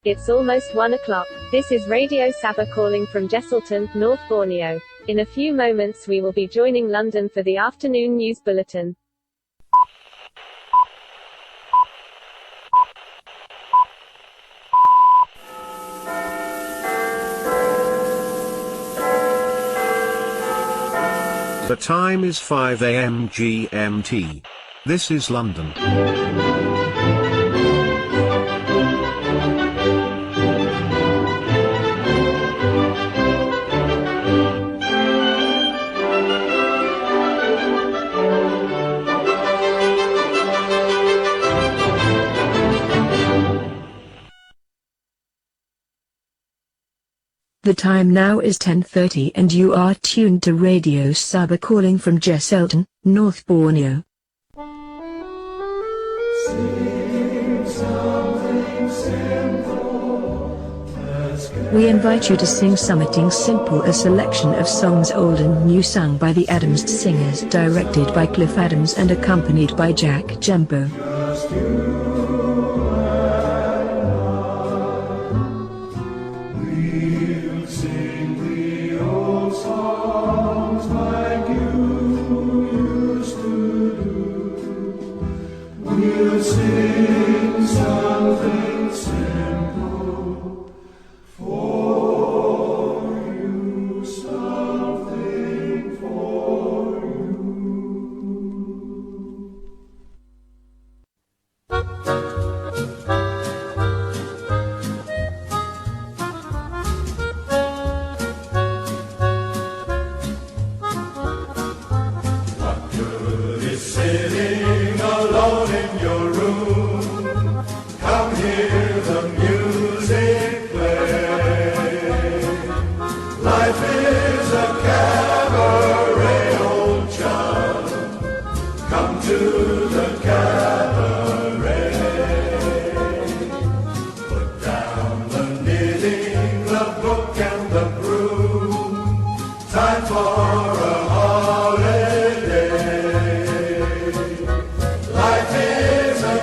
It's almost 1 o'clock. This is Radio Sabah calling from Jesselton, North Borneo. In a few moments we will be joining London for the afternoon news bulletin. The time is 5 a.m. GMT. This is London. The time now is 10:30 and you are tuned to Radio Sabah calling from Jesselton, North Borneo. We invite you to sing Something Simple, a selection of songs old and new sung by the Adams Singers, directed by Cliff Adams and accompanied by Jack Jumbo. Life is a